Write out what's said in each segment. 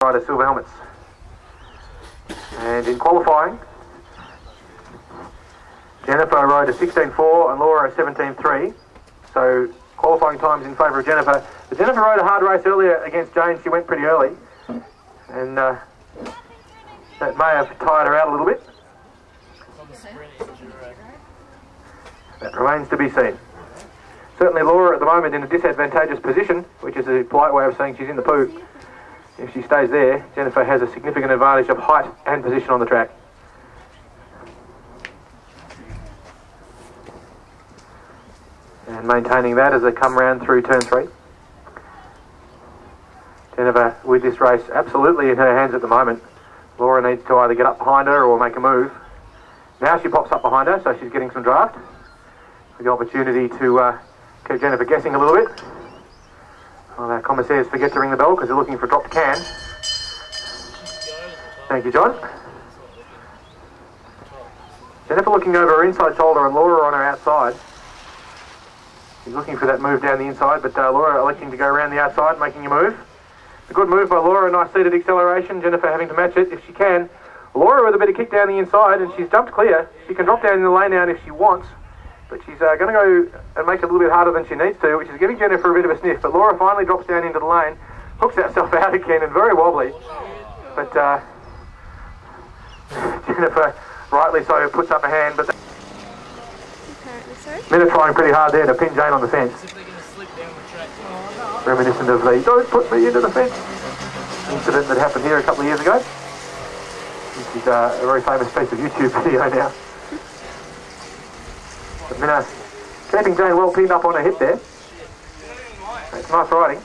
rider silver helmets. And in qualifying, Jennifer rode a 16.4 and Laura a 17.3. So qualifying times in favour of Jennifer. But Jennifer rode a hard race earlier against Jane. She went pretty early. And that may have tired her out a little bit. That remains to be seen. Certainly Laura at the moment in a disadvantageous position, which is a polite way of saying she's in the poo. If she stays there, Jennifer has a significant advantage of height and position on the track. And maintaining that as they come round through turn 3. Jennifer, with this race absolutely in her hands at the moment. Laura needs to either get up behind her or make a move. Now she pops up behind her, so she's getting some draft. With the opportunity to keep Jennifer guessing a little bit. Well, our commissaires forget to ring the bell because they're looking for a dropped can. Thank you, John. Jennifer looking over her inside shoulder and Laura on her outside. She's looking for that move down the inside, but Laura electing to go around the outside, making a move. A good move by Laura, nice seated acceleration. Jennifer having to match it if she can. Laura with a bit of kick down the inside and she's jumped clear. She can drop down in the lane now if she wants. But she's going to go and make it a little bit harder than she needs to, which is giving Jennifer a bit of a sniff. But Laura finally drops down into the lane, hooks herself out again and very wobbly. But Jennifer, rightly so, puts up a hand. But Minna trying pretty hard there to pin Jane on the fence. Reminiscent of the "don't put me into the fence" incident that happened here a couple of years ago. This is a very famous piece of YouTube video now. But Minna keeping Jane well pinned up on her hip there. That's nice riding.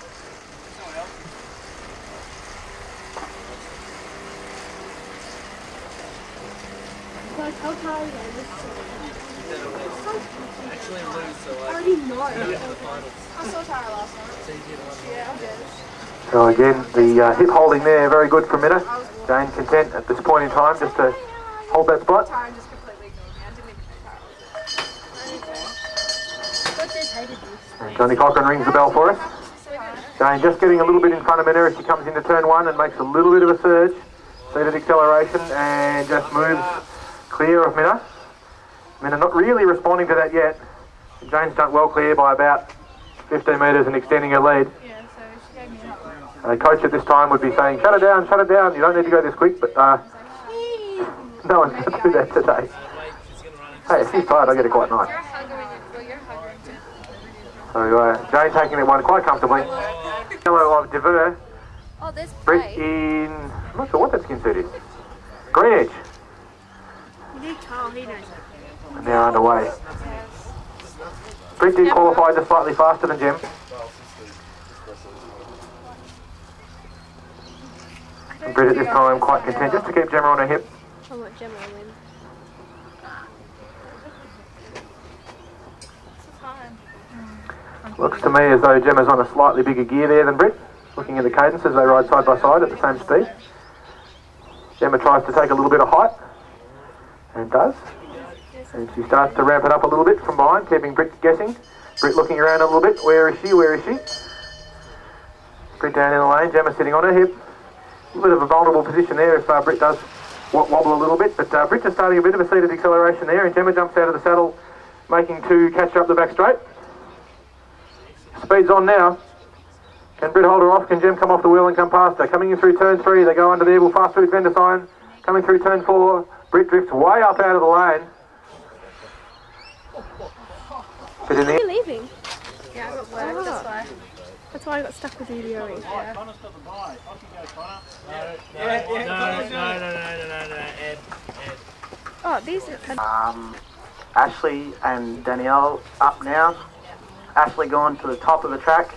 So again, the hip holding there, very good from Minna. Jane content at this point in time just to hold that spot. And Johnny Cochran rings the bell for us. Jane just getting a little bit in front of Minna as she comes into turn 1 and makes a little bit of a surge. Seated acceleration and just moves clear of Minna. Minna not really responding to that yet. Jane's done well clear by about 15 metres and extending her lead. The coach at this time would be saying, shut it down, you don't need to go this quick, but no one's going to do that today. Hey, if she's tired, I get it quite nice. So Jane taking that one quite comfortably. Yellow of Devere. Oh, there's Britt in, I'm not sure what that skin suit is. Green Edge. And now underway. Britt did qualify just slightly faster than Jem. And Britt at this time quite content just to keep Gemma on her hip. I want Gemma to win. Looks to me as though Gemma's on a slightly bigger gear there than Britt. Looking at the cadence as they ride side by side at the same speed. Gemma tries to take a little bit of height. And does. And she starts to ramp it up a little bit from behind, keeping Britt guessing. Britt looking around a little bit. Where is she? Where is she? Britt down in the lane. Gemma sitting on her hip. A little bit of a vulnerable position there if Britt does wobble a little bit. But Britt just starting a bit of a seated acceleration there. And Gemma jumps out of the saddle, making 2 catch up the back straight. Speed's on now. Can Britt hold her off? Can Jem come off the wheel and come past her? Coming in through turn 3. They go under the Evil Fast Food vendor sign. Coming through turn 4. Britt drifts way up out of the lane. But in the Are you leaving? Yeah, I got work, that's why. That's why I got stuck with you earring. Yeah. Ed. Oh, these are... Ashley and Danielle up now. Ashley going to the top of the track,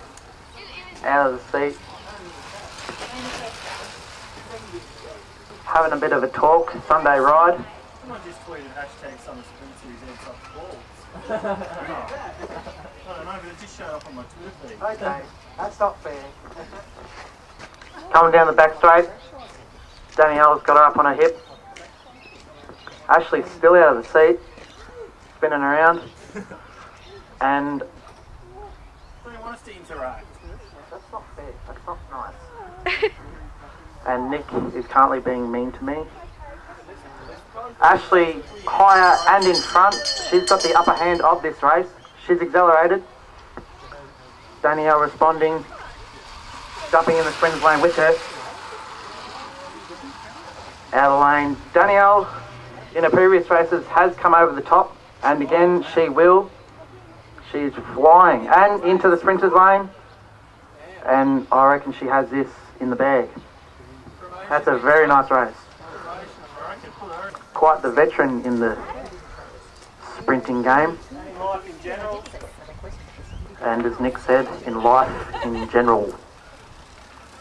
out of the seat. Having a bit of a talk, Sunday ride. I just tweeted hashtag Summer Sprint Series ends up balls. I don't know, but it just showed up on my Twitter feed. Okay, that's not fair. Coming down the back straight, Danielle's got her up on her hip. Ashley's still out of the seat, spinning around, and... I want us to interact. That's not fair, that's not nice. and Nick is currently being mean to me. Ashley higher and in front. She's got the upper hand of this race. She's accelerated. Danielle responding, jumping in the sprinters lane with her. Out of the lane. Danielle, in her previous races, has come over the top, and again she will. She's flying and into the sprinters lane, and I reckon she has this in the bag. That's a very nice race. Quite the veteran in the sprinting game. And as Nick said, in life in general.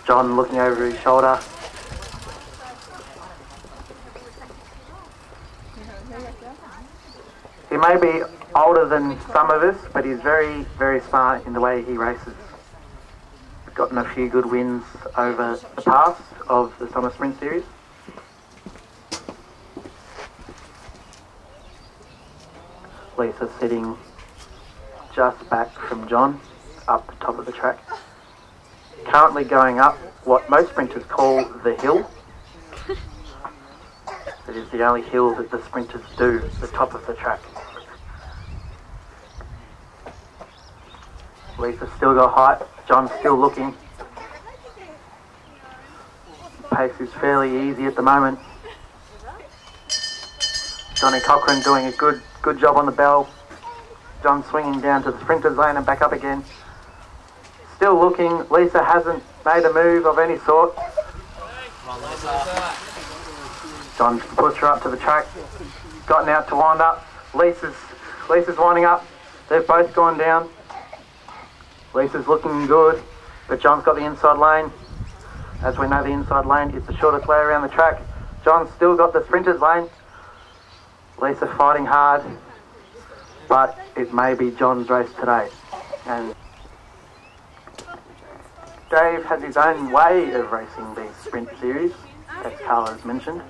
John looking over his shoulder. He may be older than some of us, but he's very, very smart in the way he races. Gotten a few good wins over the past of the Summer Sprint Series. Lisa sitting just back from John, up the top of the track. Currently going up what most sprinters call the hill. It is the only hill that the sprinters do, the top of the track. Lisa's still got height, John's still looking. Pace is fairly easy at the moment. Johnny Cochran doing a good job on the bell. John swinging down to the sprinters lane and back up again. Still looking. Lisa hasn't made a move of any sort. John pushed her up to the track. Gotten out to wind up. Lisa's winding up. They've both gone down. Lisa's looking good, but John's got the inside lane. As we know, the inside lane is the shortest way around the track. John's still got the sprinters lane. Lisa fighting hard, but it may be John's race today. And Dave has his own way of racing these sprint series, as Carl has mentioned.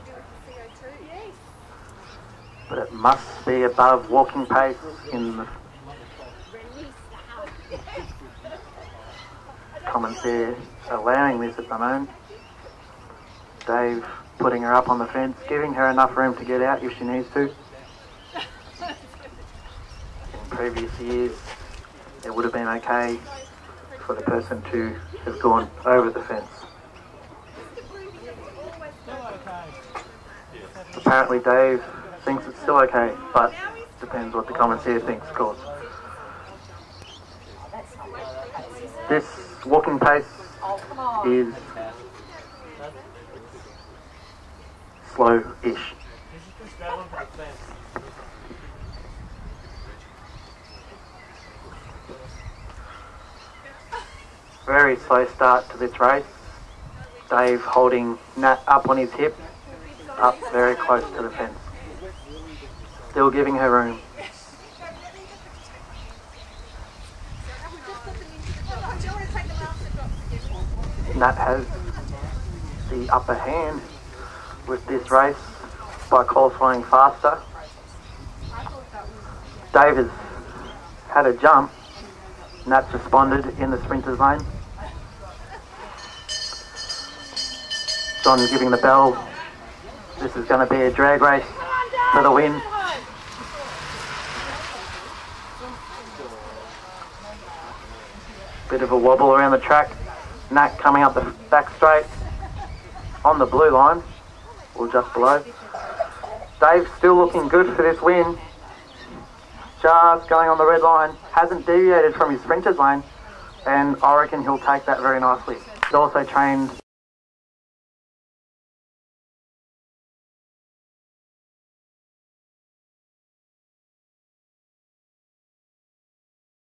But it must be above walking pace in the comments there allowing this at the moment. Dave putting her up on the fence, giving her enough room to get out if she needs to. In previous years, it would have been okay for the person to have gone over the fence. Apparently Dave thinks it's still okay, but depends what the commentator thinks, of course. This walking pace is slow-ish. Very slow start to this race. Dave holding Nat up on his hip, up very close to the fence. Still giving her room. Nat has the upper hand with this race by qualifying faster. Dave has had a jump. Nat's responded in the sprinters lane. John giving the bell. This is going to be a drag race for the win. Bit of a wobble around the track. Nat coming up the back straight on the blue line, or just below. Dave's still looking good for this win. Just going on the red line, hasn't deviated from his sprinters lane, and I reckon he'll take that very nicely. He's also trained